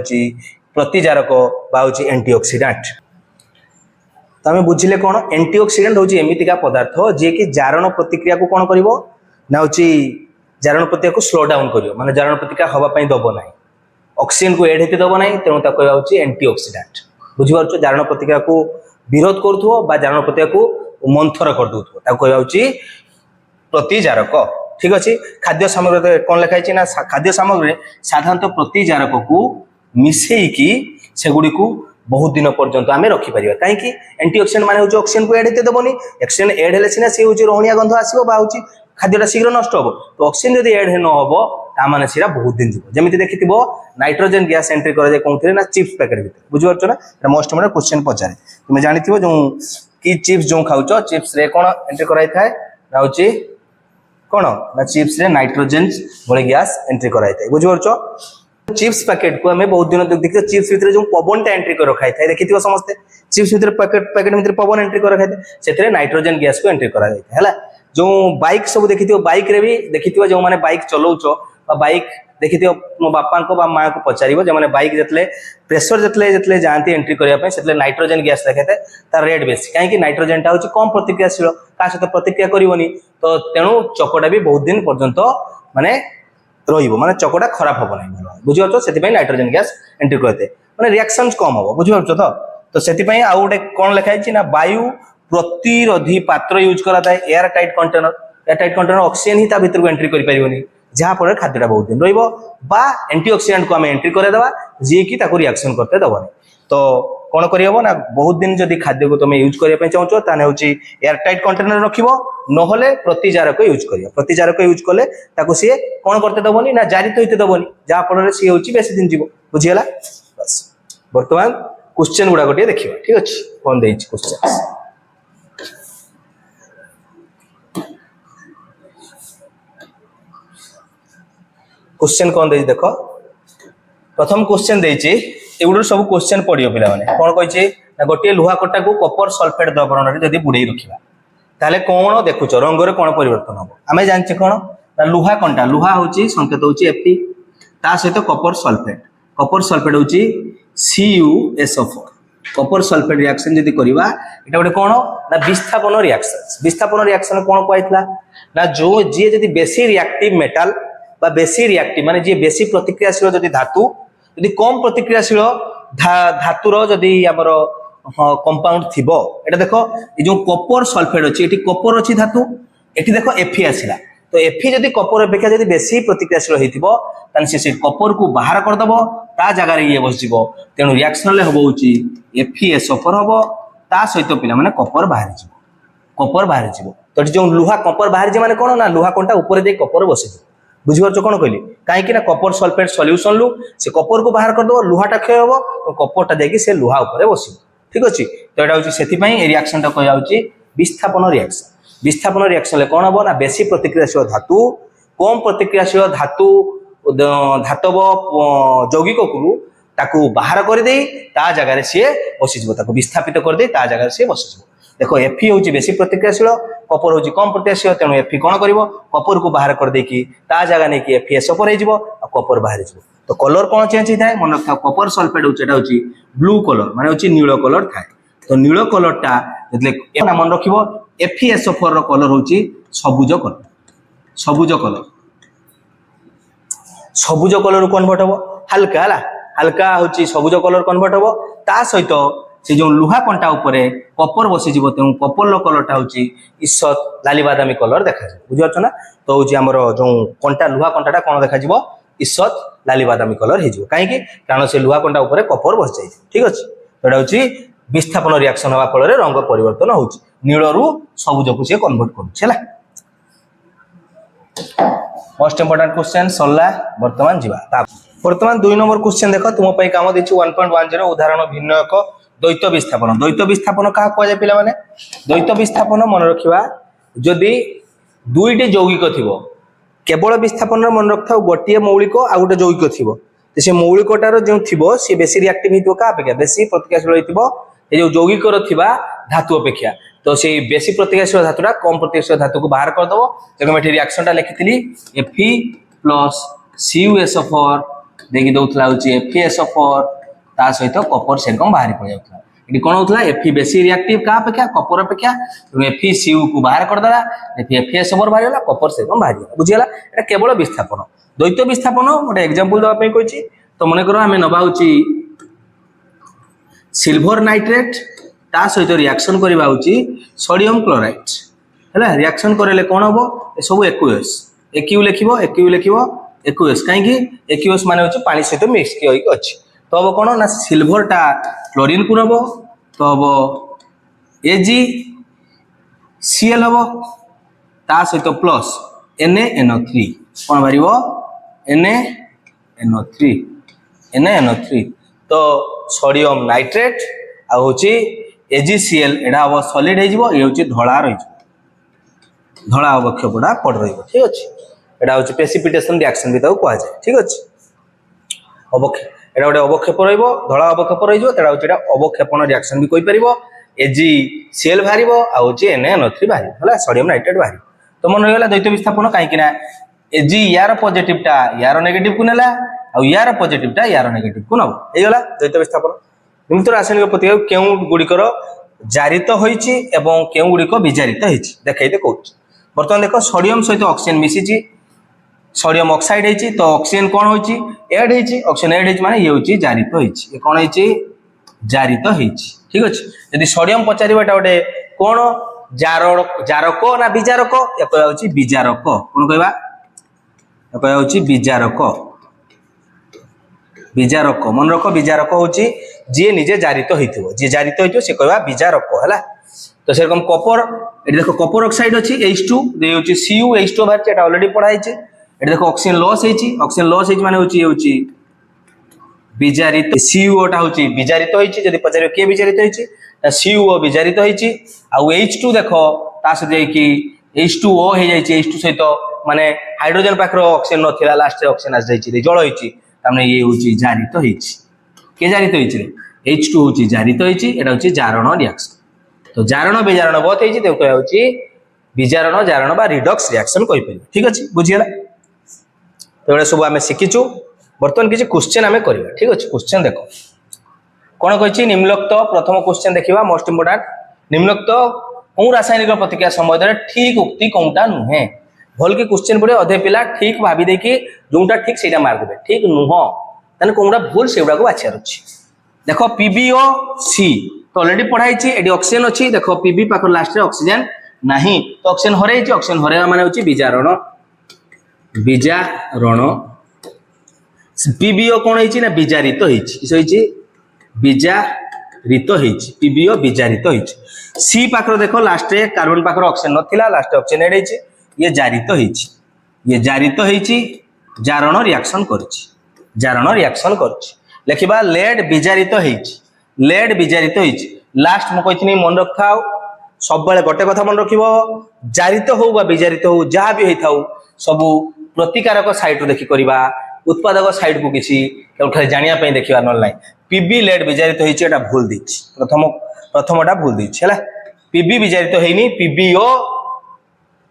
प्रतिजारक बा एंटीऑक्सीडेंट तो आम बुझिले कौन एंटीऑक्सीडेंट हूँ एमितिका पदार्थ जी की जारण प्रतिक्रिया को कौन करिवो ना जारण प्रतिक्रिया को स्लो डाउन करिवो माने जारण प्रतिक्रिया हवापाई दब ना ऑक्सीजन को एड हेते दब ना तेणु कहवा एंटीऑक्सीडेंट बुझीपार जारण प्रतिक्रिया को विरोध करुथो बा जारण प्रतिक्रिया को मंथर कर दउथो ताको कहवा प्रतिजारक ठीक अच्छे खाद्य सामग्री कौन लिखाई ना खाद्य सामग्री साधारणतः प्रतिजारक को मिसेकी सेगुड़ी को बहुत दिन पर्यंत आम रखिपर कहीं एंटीऑक्सीडेंट माने होची ऑक्सीजन को ऐड होते देबनी ऑक्सीजन ऐड हेले सिना सी होची रोहणिया गंध आसीबो बा होची खाद्यटा शीघ्र नष्ट हो तो ऑक्सीजन जदि ऐड न हो ताने सीरा बहुत दिन जीव जमी देखिथिबो नाइट्रोजन गैस एंट्री करे कोनथिरे ना चिप्स पैकेट भीतर बुझ पारछो ना मोस्ट इम्पोर्टेंट क्वेश्चन पचारे तुम जानिथिबो जो कि चिप्स जो खाउछो चिप्स रे कोन एंट्री कराई थाए ना होची कोन ना चिप्स रे नाइट्रोजन भले गैस एंट्री कराई थाए बुझ पारछो चिप्स पैकेट को हमें बहुत दिन देखिए चिप्स भितर जो पवन टा एंट्री कर रखा था देखिए समस्ते चिप्स भितर पैकेट भितर पवन एंट्री कर रखा था से नाइट्रोजन गैस को एंट्री करा जो बाइक सब देखि बाइक रे भी देखि जो माने बाइक चलाउछ बाइक देखि मो बापा को माँ को पचार जो मैंने बाइक जितने प्रेसर जितने जाती एंट्री करने से नाइट्रोजन गैस देखे तार रेट बेसी कहीं नाइट्रोजन टा कम प्रतिक्रियाशील क्या सहित प्रतिक्रिया करनी तो तेणु चकटा भी बहुत दिन पर्यंत माने माने चकटा खराब हम ना बुझीपार से नाइट्रोजन गैस एंट्री करते माने रिएक्शंस कम हम बुझीपार तो से आउ गोटे कौन लिखाई ना वायु प्रतिरोधी पात्र यूज कराए एयर टाइट कंटेनर ऑक्सीजन ही भर को एंट्री कर जहाँफल खाद्यटा बहुत दिन रहा एंटीऑक्सीडेंट को आम एंट्री करदेवा जी की रिएक्शन करते दबनी तो कौन करहब ना बहुत दिन जदि खाद्य को तुम यूज करने चाहो ताने होची एयर टाइट कंटेनर रखिबो नहले प्रतिजारक यूज करियो प्रतिजारक यूज कले ताको सी कौन करते दबनी ना जारी तो होते दबनी जहाँ फल सी होची बेसी दिन जीव बुझीगला बस वर्तमान क्वेश्चन गुड़ा गोटे देखिबा ठीक अछि कौन देइछि क्वेश्चन क्वेश्चन कौन देइछि देखो प्रथम क्वेश्चन देइछि एगुड़ सब क्वेश्चन पड़ियो पिला माने कौन कहिछि ना गोटे लुहा कटा को कपर सल्फेट द्रवण रे जदि बुड़ेई रखिबा ताले कौन देखुछ रंग रे कौन परिवर्तन हो आमे जानछि कौन ना लुहा कंटा लुहा होछि संकेत होछि Fe ता सहित कपर सल्फेट होछि CuSO4 कपर सल्फेट रिएक्शन जदि करबा एटा गोटे कौन ना विस्थापन रिएक्शन कौन कहैतला ना जो जे जदि बेसी रिएक्टिव मेटल बा बेसी रिएक्टिव माने जे बेसी प्रतिक्रियाशील जदि धातु जदि कम प्रतिक्रियाशील धातुर जदि आमर कंपाउंड थिबो एटा देखो ए जो कपर सल्फेट अछि एठी कपर अछि धातु एठी देखो Fe आसिला तो Fe जदि कपर अपेक्षा जदि बेसी प्रतिक्रियाशील हेतिबो तान से कपर को बाहर कर दबो ता जगह रे ये बसिबो तेनु रिएक्शन ले हबो होची FeSO4 हबो ता सहित पिला माने कपर बाहर जिवो तो जो लुहा कपर बाहर जे माने कोन ना लुहा कोनटा ऊपर दे कपर बसिबो बुझीपार कौन कहली कहीं कपर सल्फेट सल्यूशन लु से कपर को बाहर करदे लुहाटा क्षय हम तो कपरटा जाकि से लुहा उपर बस ठीक अच्छे तो यहाँ हूँ से रिएक्शन कह विस्थापन रिएक्शन कौन हम ना बेसी प्रतिक्रियाशील धातु कम प्रतिक्रियाशील धातु धातव यौगिक को ताकू बाहर करदे ता जगह सी बसीज विस्थापित करदे ता जगह सी बसीज देखो Fe हूँ बेसी प्रतिक्रियाशील कपर हूँ कम प्रतिक्रियाशील तेणु Fe कौन कर कपर को बाहर करदे ता जगह नहीं FeSO4 हो कपर बाहर तो कलर कौन चेंज होता है मन रखा कपर सल्फेट हूँ ब्लू कलर माने हूँ नील कलर थाए तो नील कलरटा जो मन रख FeSO4 रो कलर हूँ सबुज कलर कन्वर्ट हम हल्का हूँ सबुज कलर कन्वर्ट हम ता सहित से जो लुहा कंटा उपरे कपर बसीज तेणु कपर कलरटा हूँ ईषत लाली बादामी कलर देखा बुझीपार ना तो हूँ आमर जो कंटा लुहा कंटा कौन देखा ईषत लाली बादामी कलर हो कहीं कारण से लुहा कंटा उपरे कपर बस जाए ठीक अच्छे तो यहाँ हूँ विस्थापन रिएक्शन हवा फल रंग परिवर्तन हो नील रु सबुज को सी कन्वर्ट कर मोस्ट इंपोर्टेंट क्वेश्चन सरला वर्तमान जीवा वर्तमान 2 नंबर क्वेश्चन देख तुम काम देछि 1.10 उदाहरण भिन्न एक द्वैत विस्थापन क्या कह पे द्वैत विस्थापन मन रखा जदि दुईटी यौगिक थी केवल विस्थापन मन रखा गोटे मौलिक आ गोटे यौगिक थी से मौलिकटार जो थी सी बेसी रिएक्टिव हो क्या अपेक्षा बेसी प्रतिक्रियाशील हो यौगिक धातु अपेक्षा तो से बेसी प्रतिक्रियाशील धातुटा कम प्रतिक्रियाशील धातु को बाहर करदे तेणु ये रिएक्शन टा लिखी Fe प्लस CuSO4 देखिए दौला FeSO4 ता सहित कपर सेरकम बाहर पड़ जाता ये कौन होता Fe बेसी रिएक्टिव क्या अपेक्षा कपर अपेक्षा FeCu को बाहर करदेला FeSO4 बाहर कपर सेरकम बाहर बुझीगला ये केवल विस्थापन द्वैत विस्थापन गोटे एग्जांपल देवाई कही तो मन कर आम नवा सिल्वर नाइट्रेट ता सहित रिएक्शन करवा सोडियम क्लोराइड है रिएक्शन करेले कौन हम सब एक्यू लिख एक्यूएस कहीं एक्यूएस मान पानी सहित मिक्स अच्छी तो हम कौन ना सिल्वरटा क्लोरीन को नब तो हम AgCl हम ता सहित प्लस NaNO3 कौन बाहर NaNO3 तो सोडियम नाइट्रेट आ होची AgCl एडा हम सॉलिड हो ये हूँ धड़ा रही धड़ा अवक्षेपटा पड़ रही ठीक अच्छे एटा हूँ प्रेसिपिटेशन रिएक्शन भी कह जाए ठीक अच्छे एटा गोटे अवक्षेप धड़ा अवक्षेप रही है हूँ अवक्षेपण रिएक्शन भी कहीपर AgCl बाहर आउँ NaNO3 बाहर सोडियम नाइट्रेट बाहर तो मन रहीगला द्वैत विस्थापन कहीं Ag यार पॉजिटिवटा यार नेगेटिव को नेला आ यार पॉजिटिवटा यार नेगेटिव को नब होगला द्वैत विस्थापन निमित्त रासायनिक प्रतिक्रिया केउ गुड़िकर जारित होइछि एवं केउ गुड़िक विजारित होइछि देखैते कहूँ बर्तमान देख सोडियम सहित ऑक्सीजन मिसिछि सोडियम ऑक्साइड होइछि तो ऑक्सीजन कौन होइछि ऐड होइछि ऑक्सीजन ऐड होइछि माने ये होइछि जारित होइछि ये कौन होइछि जारित होइछि ठीक अछि यदि सोडियम पचारिबा एटा गोटे कोन जारक ना विजारक या कहया होइछि विजारक कोन कहबा कहया होइछि विजारक मन रख विजारक होची जी निजे जारित होइथिबो जी जारित होइथिबो से कहबा विजारक हला तो से रकम कॉपर एटी देखो कॉपर ऑक्साइड अछि H2 दे होची CuH2 बाहर एटा ऑलरेडी पढ़ा हिचे एटी देखो ऑक्सीजन लॉस हिची माने होची विजारित Cu टा होची विजारित होइछि जदी पचारे के विजारित होइछि Cu विजारित होइछि आ H2 देखो ता से कि H2O हे जाइछि H2 सहित माने हाइड्रोजन पाखर ऑक्सीजन नथिला लास्ट रे ऑक्सीजन आस जाइछि जल होइछि तामने ये होची जारित होइछि के जारित होइछि रे H2 होची जारित होइछि एटा होची जारण रिएक्शन तो जारण विजारण बहुत होइछि तो कहया होची विजारण जारण बा रिडक्स रिएक्शन कहि परिबो ठीक अछि बुझियला तो एटा सब हमें शिखिछु वर्तमान किछि क्वेश्चन हमें करबा ठीक अछि क्वेश्चन देखो कोन कहिछि निम्नलिखित प्रथम क्वेश्चन देखिबा मोस्ट इंपोर्टेंट निम्नलिखित को रासायनिक प्रतिक्रिया समय ठीक उक्ति कोनटा नुहे भल के क्वेश्चन पड़े अधे पिला ठीक भाभी देखि जोटा ठीक सेटा मार देबे ठीक नुह तने कोनटा भूल सेउडा को बाछियार अछि देखो PbO3 तो ऑलरेडी पढ़ाई छी एडी ऑक्सीजन अछि देखो Pb पाखर लास्ट रे ऑक्सीजन नाही तो ऑक्सीजन हरै छी ऑक्सीजन हरै माने होची विजारण PbO कोन होइछि ना विजारित होइछि किस होइछि विजारित होइछि PbO विजारित होइछि C पाखर देखो लास्ट रे कार्बन पाखर ऑक्सीजन नथिला लास्ट ऑक्सीजन एड होइछि ये जारित होइछि जारण रिएक्शन करछि लेखिबा लेड विजारित होइछि लास्ट म कहिथिनी मन रखाओ सब बेले गोटे कथा मन रखिबो जारित हो बा विजारित हो जहा भी होइथाउ सब प्रतिकारक साइड देखि करबा उत्पादक साइड को किछि खाली जानिया पई देखिबा न नाही Pb लेड विजारित होइछि एटा भूल दिछि प्रथमटा भूल दिछि हला Pb विजारित होइनी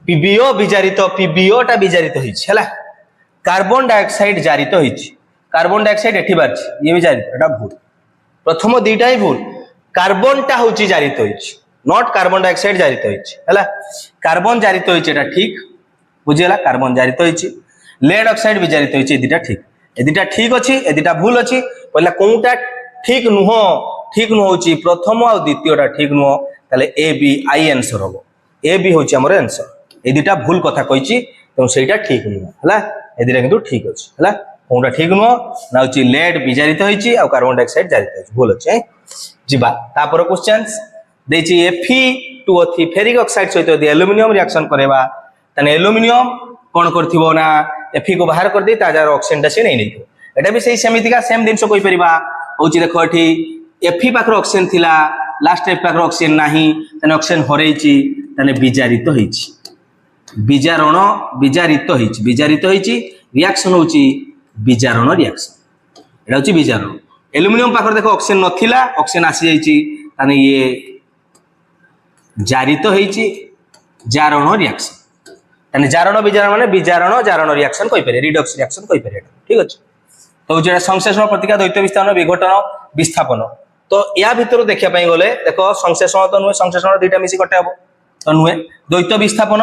PbO विजारित PbO टा विजारित होइछि हला कार्बन डाइऑक्साइड जारित होइछि कार्बन डाइऑक्साइड एठी बारछि ये विजारित एटा भूल प्रथम दुईटा ही भूल कार्बन टा होछि जारित होइछि नॉट कार्बन डाइऑक्साइड जारित होइछि हला कार्बन जारित होइछि एटा ठीक बुझियला कार्बन जारित होइछि लेड ऑक्साइड विजारित होइछि एदिटा ठीक अछि एदिटा भूल अछि पहिला कोनटा ठीक नुह होछि प्रथम आ द्वितीयटा ठीक नुह ताले A B I आंसर होबो A B होछि हमर आंसर एदिटा भूल कथा कहिछि तो सेटा ठीक नुह हला एदिटा किंतु ठीक अछि हला कोनटा ठीक नुह ना होछि लेड विजारित होइछि आ कार्बन डाइऑक्साइड जारित होइछि भूल अछि जिबा तापर क्वेश्चंस देछि Fe2O3 फेरिक ऑक्साइड सहित यदि एल्युमिनियम रिएक्शन करेबा तने एल्युमिनियम कोन करथिबो ना Fe को बाहर कर दे ताजार ऑक्सीजन ता से नै नैथो एटा भी सही समितिका सेम दिन से कहि परिबा होछि देखो एठी Fe पाखर ऑक्सीजन थिला लास्ट F पाखर ऑक्सीजन नाही तने ऑक्सीजन हरैछि तने विजारित होइछि रिएक्शन होछि विजारण रिएक्शन एटा होछि विजारण एल्युमिनियम पाखर देखो ऑक्सीजन नथिला ऑक्सीजन आसी जाइछि तने ये जारित होइछि जारण रिएक्शन तने जारण विजारण माने विजारण जारण रिएक्शन कहि पारे रिडक्स रिएक्शन कहि पारे ठीक अछि तो जेटा संश्लेषण प्रतिक्रिया द्वैत विस्थापन विघटन विस्थापन तो या भितर देखिया पई गले देखो संश्लेषण तो नुहे संश्लेषण दुईटा मिसी कटे हबो तो नुहे द्वैत विस्थापन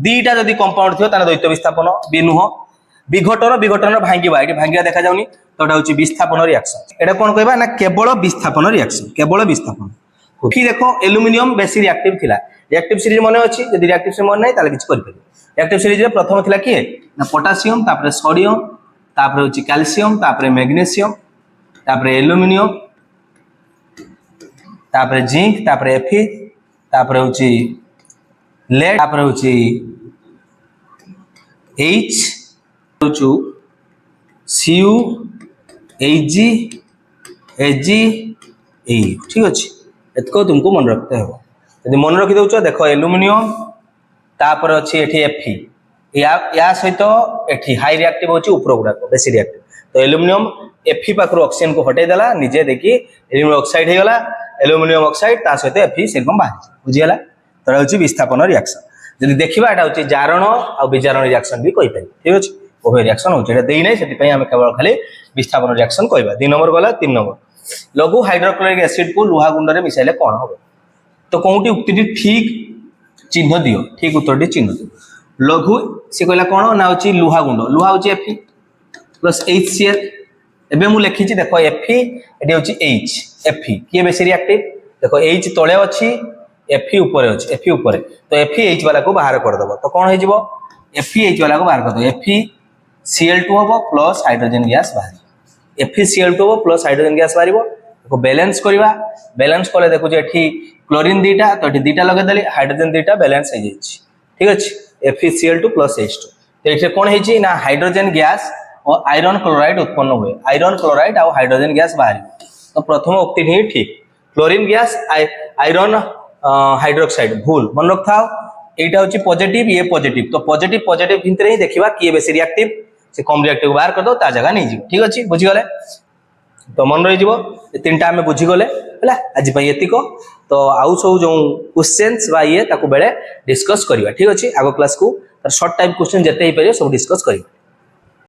दुईटा जदी कंपाउंड थियो ताने द्वैत विस्थापन बि नुह विघटन भांगिबा एटी भांगिया देखा जाउनी तो एटा होची विस्थापन रिएक्शन एटा कोन कहबा ना केवल विस्थापन रिएक्शन फिर देखो एल्युमिनियम बेसी रिएक्टिव थिला रिएक्टिव सीरीज मने अछि जदी रिएक्टिव सीरीज मन नै ताले किछ करि परिबो रिएक्टिव सीरीज रे प्रथम थिला किए ना पोटेशियम तापर सोडियम तापर होची कैल्शियम तापर मैग्नीशियम तापर एल्युमिनियम तापर जिंक तापर Fe तापर होची लेड तापर होची H होचु Cu Ag Ag ए ठीक अच्छे एतको तुमको मन रखते हो यदि मन रखी दउछ देखो एल्युमिनियम तापर अच्छी एठी Fe या सहित एठी हाई रिएक्टिव होची ऊपर गुडा को बेसी रिएक्टिव तो एल्युमिनियम Fe पाखरु ऑक्सीजन को हटाई देला निजे देखि एल्युमिनियम ऑक्साइड हे गला एल्युमिनियम ऑक्साइड ता सहित Fe सिलिकॉन बाहर बुझी गला तो होची विस्थापन रिएक्शन यदि देखिबा एटा होची जारण आ विजारण रिएक्शन भी कहि पाइ ठीक अछि ओहे रिएक्शन होची एटा देई नै सेति पई हम केवल खाली विस्थापन रिएक्शन कहबा 2 नंबर गला 3 नंबर लघु हाइड्रोक्लोरिक एसिड को लुहा गुंड रे मिसाइले कोन हो तो कोउटी उक्तिटी ठीक चिन्ह दियो ठीक उत्तरटी चिन्ह दियो लघु से कहला कोन ना होची लुहा होची Fe प्लस HCl एबे मु लिखिची देखो Fe एटी होची H Fe किए बेसी रिएक्टिव देखो H तळे अछि Fe ऊपर अछि Fe ऊपर तो Fe H वाला को बाहर कर दबो तो कोन हे जिवो Fe H वाला को बाहर कर दो FeCl2 हो प्लस हाइड्रोजन गैस बाहर FeCl2 प्लस हाइड्रोजन गैस बारिबो को बैलेंस करबा बैलेंस कले देखो जे एठी क्लोरीन दीटा तो एठी दीटा लगे देली हाइड्रोजन दीटा बैलेंस हो जाई ठीक अछि FeCl2 प्लस H2 तो एठी कोन हे छि ना हाइड्रोजन गैस और आयरन क्लोराइड उत्पन्न हुए आयरन क्लोराइड और हाइड्रोजन गैस बाहर तो प्रथम उक्ति ही ठीक क्लोरीन गैस आयरन हाइड्रोक्साइड भूल मन रखथाओ एटा होछि पॉजिटिव ये पॉजिटिव तो पॉजिटिव पॉजिटिव भितरे ही देखिबा किए बेसी रिएक्टिव से कम रिएक्टिव बाहर कर दो ता जगह नहीं जीव ठीक अछि बुझी गले तो मन रही जीवो तीनटा हमें बुझी गले हला आज पई एतिको तो आउ सब जो क्वेश्चंस बा ये ताको बेले डिस्कस करिवा ठीक अछि आगो क्लास को शॉर्ट टाइम क्वेश्चन जते ही परियो सब डिस्कस करिवा।